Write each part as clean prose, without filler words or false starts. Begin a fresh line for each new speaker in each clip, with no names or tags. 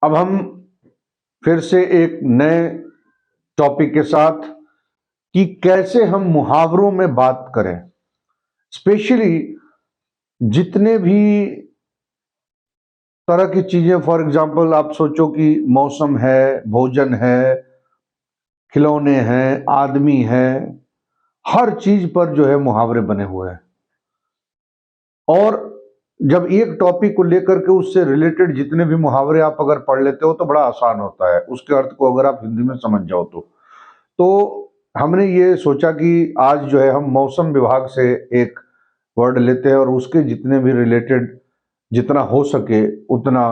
अब हम फिर से एक नए टॉपिक के साथ कि कैसे हम मुहावरों में बात करें, स्पेशली जितने भी तरह की चीजें, फॉर एग्जाम्पल आप सोचो कि मौसम है, भोजन है, खिलौने हैं, आदमी है, हर चीज पर जो है मुहावरे बने हुए हैं। और जब एक टॉपिक को लेकर के उससे रिलेटेड जितने भी मुहावरे आप अगर पढ़ लेते हो तो बड़ा आसान होता है उसके अर्थ को अगर आप हिंदी में समझ जाओ तो हमने ये सोचा कि आज जो है हम मौसम विभाग से एक वर्ड लेते हैं और उसके जितने भी रिलेटेड जितना हो सके उतना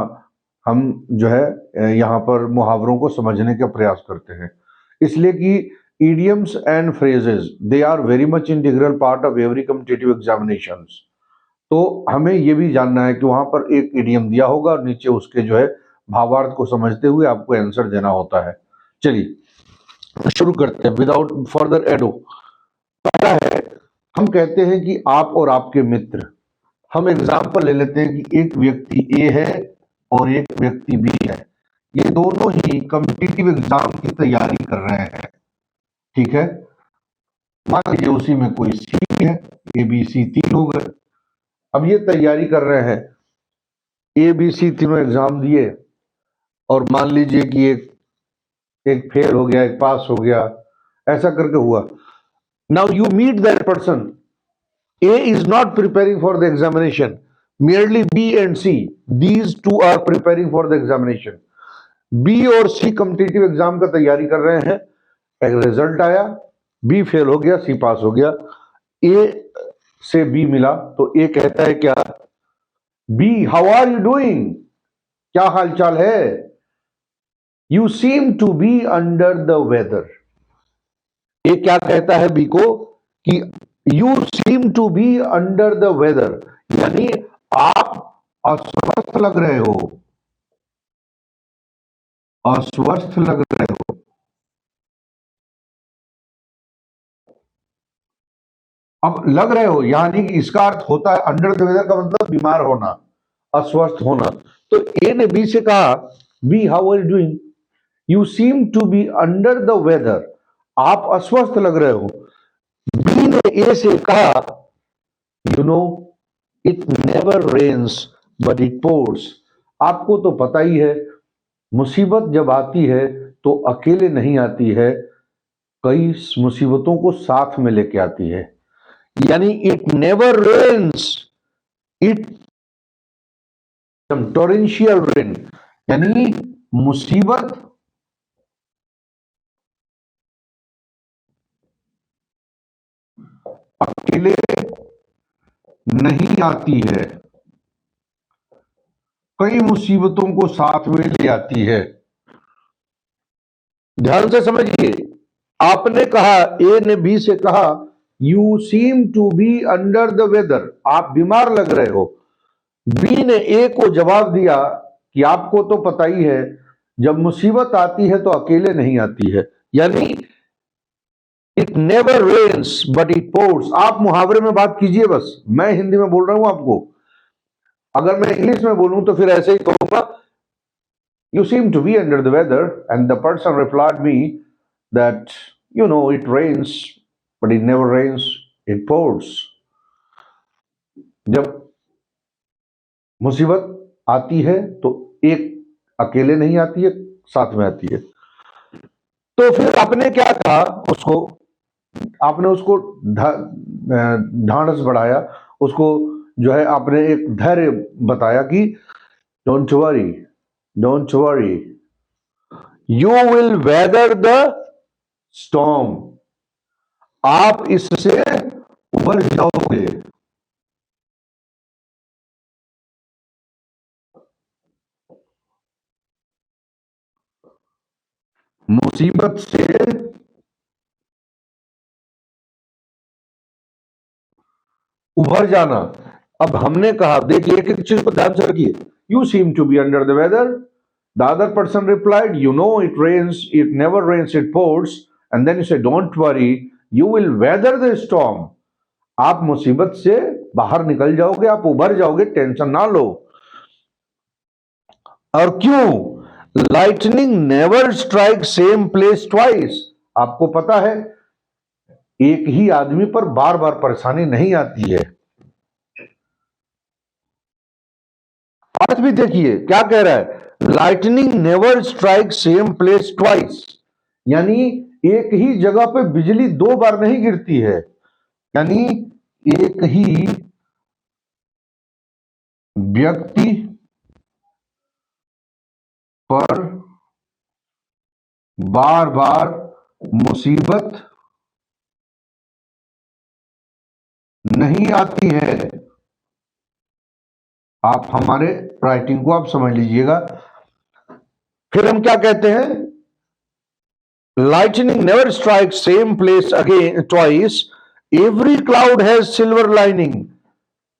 हम जो है यहाँ पर मुहावरों को समझने का प्रयास करते हैं, इसलिए कि idioms and phrases they are very much integral part of every competitive examinations। तो हमें ये भी जानना है कि वहां पर एक इडियम दिया होगा और नीचे उसके जो है भावार्थ को समझते हुए आपको आंसर देना होता है। चलिए शुरू करते हैं विदाउट फर्दर एडो। पहला है, हम कहते हैं कि आप और आपके मित्र। हम एग्जाम्पल ले लेते हैं कि एक व्यक्ति ए है और एक व्यक्ति बी है, ये दोनों ही कॉम्पिटिटिव एग्जाम की तैयारी कर रहे हैं, ठीक है। मान लीजिए उसी में कोई सी है, ए बी सी तीन हो गए। अब ये तैयारी कर रहे हैं, ए बी सी तीनों एग्जाम दिए और मान लीजिए कि एक फेल हो गया, एक पास हो गया, ऐसा करके हुआ। Now you meet that person, A is not preparing for the examination, merely B and C, these two are preparing for the examination। B और C कॉम्पिटिटिव एग्जाम का तैयारी कर रहे हैं, एक रिजल्ट आया, B फेल हो गया, C पास हो गया। A से B मिला तो A कहता है क्या, B how are you doing, क्या हालचाल है। You seem to be under the weather. A क्या कहता है बी को कि you seem to be under the weather, यानी आप अस्वस्थ लग रहे हो, अस्वस्थ लग रहे हो। अब लग रहे हो यानी कि इसका अर्थ होता है अंडर द वेदर का मतलब बीमार होना, अस्वस्थ होना। तो ए ने बी से कहा, B how are you doing, you seem to be under the weather, आप अस्वस्थ लग रहे हो। बी ने ए से कहा, you know it never rains but it pours, आपको तो पता ही है मुसीबत जब आती है तो अकेले नहीं आती है, कई मुसीबतों को साथ में लेके आती है। यानी it never rains, it torrential rain, यानी मुसीबत अकेले नहीं आती है, कई मुसीबतों को साथ में ले आती है। ध्यान से समझिए, आपने कहा, ए ने बी से कहा, you seem to be under the weather, आप बीमार लग रहे हो। बी ने ए को जवाब दिया कि आपको तो पता ही है जब मुसीबत आती है तो अकेले नहीं आती है, यानी it never rains but it pours. आप मुहावरे में बात कीजिए, बस मैं हिंदी में बोल रहा हूं आपको, अगर मैं इंग्लिश में बोलूं तो फिर ऐसे ही कहूंगा, you seem to be under the weather, and the person replied me that you know it rains but it never rains, it pours। जब मुसीबत आती है तो एक अकेले नहीं आती है, साथ में आती है। तो फिर आपने क्या कहा उसको, आपने उसको ढांढस बढ़ाया, उसको जो है आपने एक धैर्य बताया कि don't worry, don't worry, you will weather the storm, आप इससे उबर जाओगे। मुसीबत से उभर जाना। अब हमने कहा, देखिए एक एक चीज को ध्यान से रखिए, you seem to be under the weather, the other person replied, you know it rains, it never rains, it pours, and then you say don't worry, you will weather the storm, आप मुसीबत से बाहर निकल जाओगे, आप उभर जाओगे, tension ना लो। और क्यों? Lightning never strike same place twice. आपको पता है एक ही आदमी पर बार बार परेशानी नहीं आती है। अर्थ भी देखिए क्या कह रहा है, lightning never strike same place twice, यानी एक ही जगह पे बिजली दो बार नहीं गिरती है, यानी एक ही व्यक्ति पर बार बार मुसीबत नहीं आती है। आप हमारे राइटिंग को आप समझ लीजिएगा। फिर हम क्या कहते हैं, lightning never strike same place again twice, every cloud has silver lining.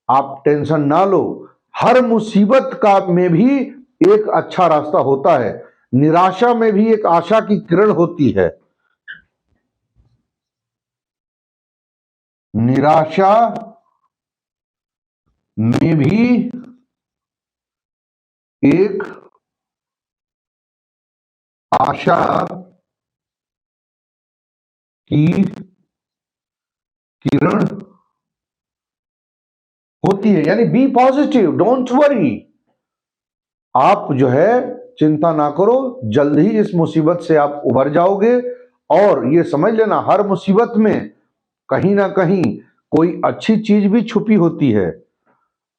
आप टेंशन ना लो, हर मुसीबत का में भी एक अच्छा रास्ता होता है, निराशा में भी एक आशा की किरण होती है। निराशा में भी एक आशा की किरण होती है, यानी बी पॉजिटिव, डोंट वरी। आप जो है चिंता ना करो, जल्द ही इस मुसीबत से आप उबर जाओगे। और ये समझ लेना, हर मुसीबत में कहीं ना कहीं कोई अच्छी चीज भी छुपी होती है।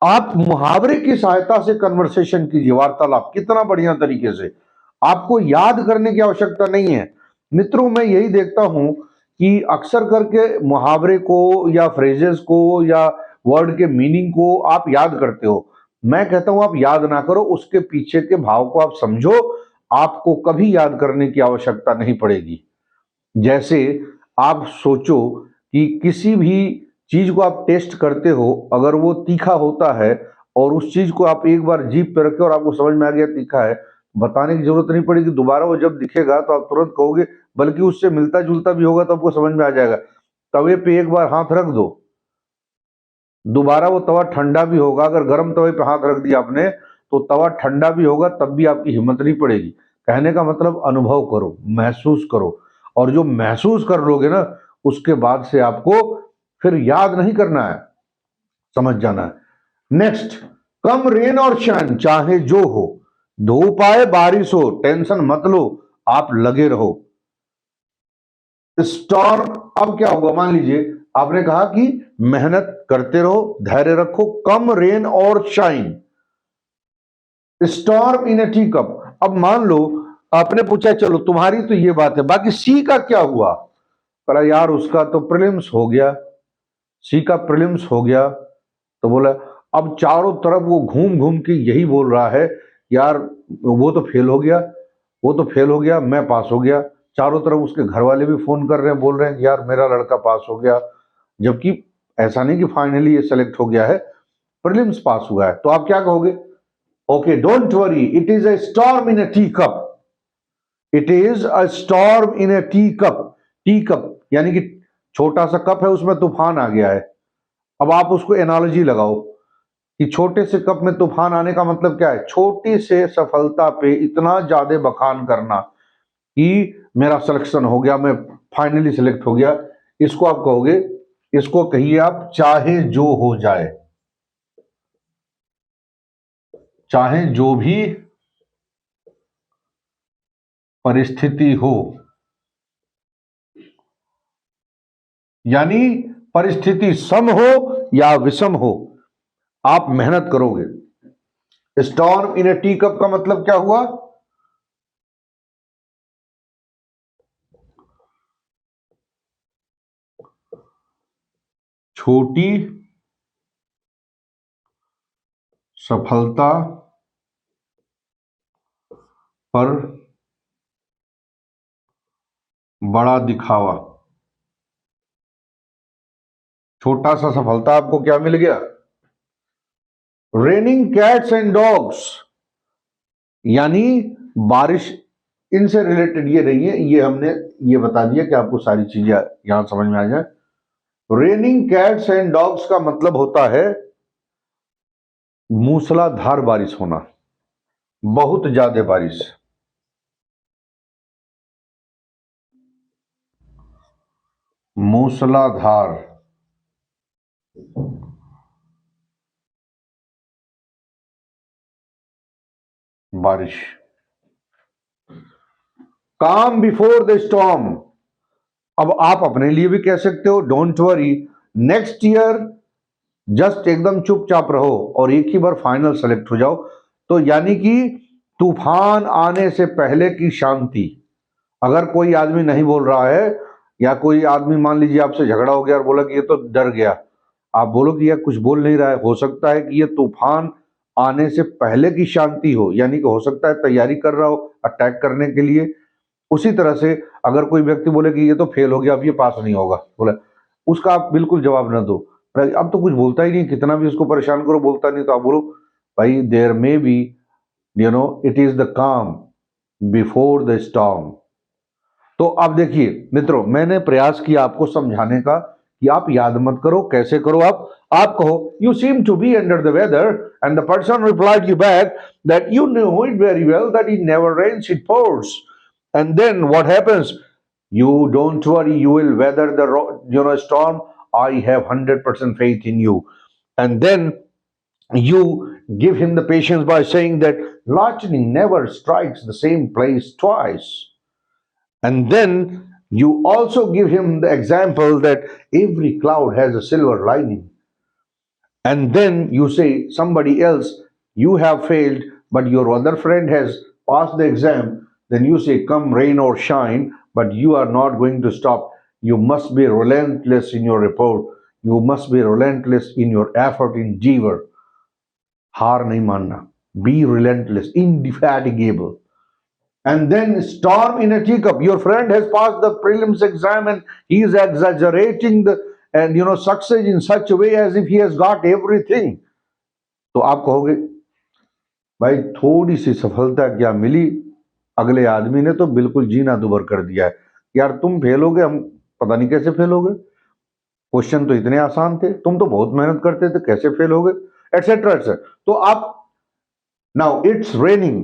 आप मुहावरे की सहायता से कन्वर्सेशन कीजिए, वार्तालाप, कितना बढ़िया तरीके से। आपको याद करने की आवश्यकता नहीं है। मित्रों, मैं यही देखता हूं कि अक्सर करके मुहावरे को या फ्रेजेस को या वर्ड के मीनिंग को आप याद करते हो। मैं कहता हूं आप याद ना करो, उसके पीछे के भाव को आप समझो। आपको कभी याद करने की आवश्यकता नहीं पड़ेगी। जैसे आप सोचो कि किसी भी चीज को आप टेस्ट करते हो, अगर वो तीखा होता है और उस चीज को आप एक बार जीभ पे रखे और आपको समझ में आ गया तीखा है, बताने की जरूरत नहीं पड़ेगी। दोबारा वो जब दिखेगा तो आप तुरंत कहोगे, बल्कि उससे मिलता जुलता भी होगा तो आपको समझ में आ जाएगा। तवे पे एक बार हाथ रख दो, दोबारा वो तवा ठंडा भी होगा। अगर गर्म तवे पे हाथ रख दिया आपने तो तवा ठंडा भी होगा, तब भी आपकी हिम्मत नहीं पड़ेगी। कहने का मतलब अनुभव करो, महसूस करो, और जो महसूस कर लोगे ना, उसके बाद से आपको फिर याद नहीं करना है, समझ जाना है। Next, come rain or shine, चाहे जो हो, धूप आए बारिश हो, टेंशन मत लो, आप लगे रहो। स्टॉर्म, अब क्या होगा, मान लीजिए आपने कहा कि मेहनत करते रहो, धैर्य रखो, कम rain or shine, storm in a tea cup. अब मान लो आपने पूछा, चलो तुम्हारी तो ये बात है, बाकी सी का क्या हुआ? बोला यार उसका तो प्रीलिम्स हो गया, सी का प्रीलिम्स हो गया। तो बोला अब चारों तरफ वो घूम घूम के यही बोल रहा है, यार वो तो फेल हो गया, वो तो फेल हो गया, मैं पास हो गया। चारों तरफ उसके घर वाले भी फोन कर रहे हैं, बोल रहे हैं यार मेरा लड़का पास हो गया, जबकि ऐसा नहीं कि फाइनली ये सेलेक्ट हो गया है, प्रीलिम्स पास हुआ है। तो आप क्या कहोगे? Okay, don't worry, it is a storm in a tea cup, it is a storm in a tea cup. Tea cup यानी कि छोटा सा कप है, उसमें तूफान आ गया है। अब आप उसको एनालॉजी लगाओ कि छोटे से कप में तूफान आने का मतलब क्या है? छोटी से सफलता पे इतना ज्यादा बखान करना कि मेरा सिलेक्शन हो गया, मैं फाइनली सिलेक्ट हो गया। इसको आप कहोगे, इसको कहिए आप चाहे जो हो जाए, चाहे जो भी परिस्थिति हो, यानी परिस्थिति सम हो या विषम हो, आप मेहनत करोगे। Storm in a tea cup का मतलब क्या हुआ? छोटी सफलता पर बड़ा दिखावा। छोटा सा सफलता आपको क्या मिल गया? रेनिंग कैट्स एंड डॉग्स, यानी बारिश, इनसे रिलेटेड ये नहीं है, ये हमने ये बता दिया कि आपको सारी चीजें यहां समझ में आ जाए। रेनिंग कैट्स एंड डॉग्स का मतलब होता है मूसलाधार बारिश होना। बहुत ज्यादा बारिश, मूसलाधार बारिश। काम बिफोर द स्टॉर्म, अब आप अपने लिए भी कह सकते हो don't worry, next year just एकदम चुपचाप रहो और एक ही बार फाइनल सेलेक्ट हो जाओ। तो यानी कि तूफान आने से पहले की शांति। अगर कोई आदमी नहीं बोल रहा है, या कोई आदमी मान लीजिए आपसे झगड़ा हो गया और बोला कि ये तो डर गया, आप बोलो कि यह कुछ बोल नहीं रहा है, हो सकता है कि ये तूफान आने से पहले की शांति हो, यानी कि हो सकता है तैयारी कर रहा हो अटैक करने के लिए। उसी तरह से अगर कोई व्यक्ति बोले कि ये तो फेल हो गया, अब ये पास नहीं होगा, बोले, उसका आप बिल्कुल जवाब ना दो। अब तो कुछ बोलता ही नहीं, कितना भी उसको परेशान करो बोलता नहीं, तो आप बोलो भाई there may be it is the calm before the storm. तो अब देखिए मित्रों, मैंने प्रयास किया आपको समझाने का कि आप याद मत करो, कैसे करो। आप कहो you seem to be under the weather and the person replied you back that you know it very well that it never rains, it pours. And then what happens? You don't worry, you will weather the storm. I have 100% faith in you. And then you give him the patience by saying that lightning never strikes the same place twice. And then you also give him the example that every cloud has a silver lining. And then you say somebody else, you have failed, but your other friend has passed the exam. Then you say, come rain or shine, but you are not going to stop. You must be relentless in your report. You must be relentless in your effort, in endeavor. हार नहीं मानना. Be relentless, indefatigable. And then storm in a teacup. Your friend has passed the prelims exam and he is exaggerating the success in such a way as if he has got everything. तो आप कहोगे भाई थोड़ी सी सफलता क्या मिली, अगले आदमी ने तो बिल्कुल जीना दुभर कर दिया है। यार तुम फेल हो गए, हम पता नहीं कैसे फेल हो गए, क्वेश्चन तो इतने आसान थे, तुम तो बहुत मेहनत करते थे, कैसे फेल हो गए, एटसेट्रा एटसेट्रा। तो आप now it's raining,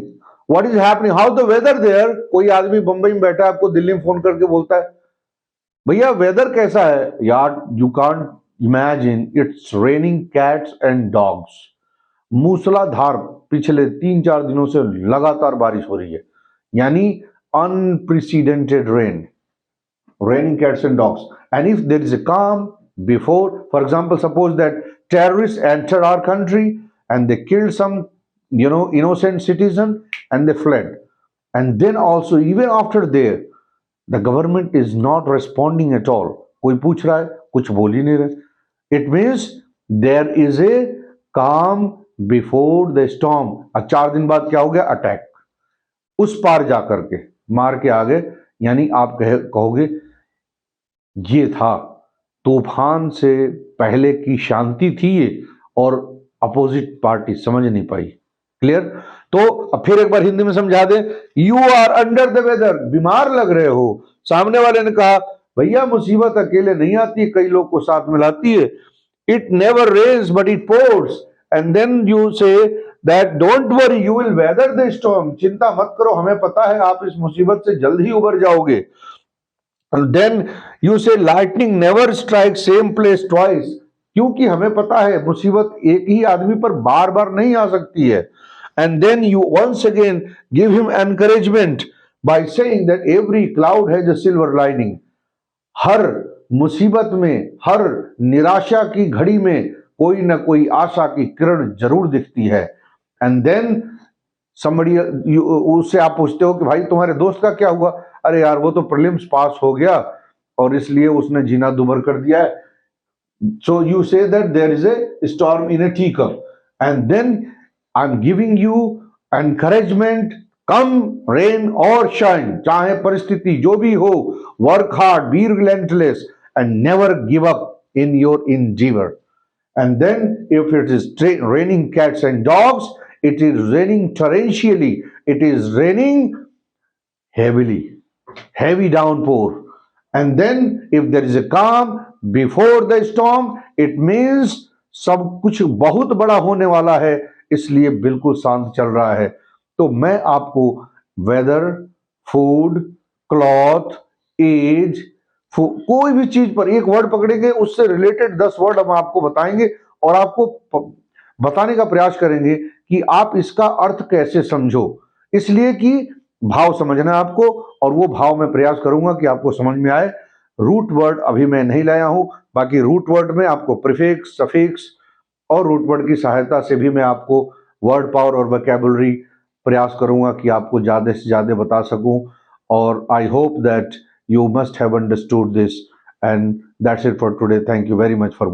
what is happening, how the weather there. कोई आदमी बंबई में बैठा है, आपको दिल्ली में फोन करके बोलता है भैया वेदर कैसा है, यार you can't imagine, it's raining cats and dogs. मूसलाधार पिछले 3-4 दिनों से लगातार बारिश हो रही है, यानी unprecedented rain, raining cats and dogs. And if there is a calm before, for example, suppose that terrorists entered our country and they killed some innocent citizen and they fled, and then also even after there the government is not responding at all, कोई पूछ रहा है कुछ बोल ही नहीं रहे, it means there is a calm before the storm. अब 4 दिन बाद क्या हो गया, अटैक, उस पार जाकर के मार के आ गए। यानी आप कहोगे ये था तूफान से पहले की शांति थी ये, और अपोजिट पार्टी समझ नहीं पाई। क्लियर? तो अब फिर एक बार हिंदी में समझा दे, you are under the weather, बीमार लग रहे हो। सामने वाले ने कहा भैया मुसीबत अकेले नहीं आती, कई लोग को साथ मिलाती है। It never rains but it pours. And then you say that don't worry, you will weather the storm, चिंता मत करो, हमें पता है आप इस मुसीबत से जल्द ही उबर जाओगे। And then you say lightning never strikes same place twice, क्योंकि हमें पता है मुसीबत एक ही आदमी पर बार बार नहीं आ सकती है। And then you once again give him encouragement by saying that every cloud has a silver lining. हर मुसीबत में, हर निराशा की घड़ी में कोई ना कोई आशा की किरण जरूर दिखती है। And then somebody, उससे आप पूछते हो कि भाई तुम्हारे दोस्त का क्या हुआ, अरे यार वो तो प्रीलिम्स पास हो गया और इसलिए उसने जीना दुभर कर दिया है। So you say that there is a storm in a tea cup, and then I am giving you encouragement, come rain or shine, चाहे परिस्थिति जो भी हो, work hard, be relentless and never give up in your endeavour. And then if it is raining cats and dogs, it is raining torrentially, it is raining heavily, heavy downpour. And then if there is a calm before the storm, it means सब कुछ बहुत बड़ा होने वाला है, इसलिए बिल्कुल शांत चल रहा है। तो मैं आपको वेदर, फूड, क्लॉथ, एज, कोई भी चीज पर एक वर्ड पकड़ेंगे, उससे रिलेटेड 10 वर्ड हम आपको बताएंगे और आपको बताने का प्रयास करेंगे कि आप इसका अर्थ कैसे समझो। इसलिए कि भाव समझना है आपको, और वो भाव मैं प्रयास करूंगा कि आपको समझ में आए। रूट वर्ड अभी मैं नहीं लाया हूं, बाकी रूट वर्ड में आपको प्रीफिक्स, सफिक्स और रूट वर्ड की सहायता से भी मैं आपको वर्ड पावर और वोकैबुलरी प्रयास करूंगा कि आपको ज्यादा से ज्यादा बता सकूं। और I hope that you must have understood this, and that's it for today. Thank you very much for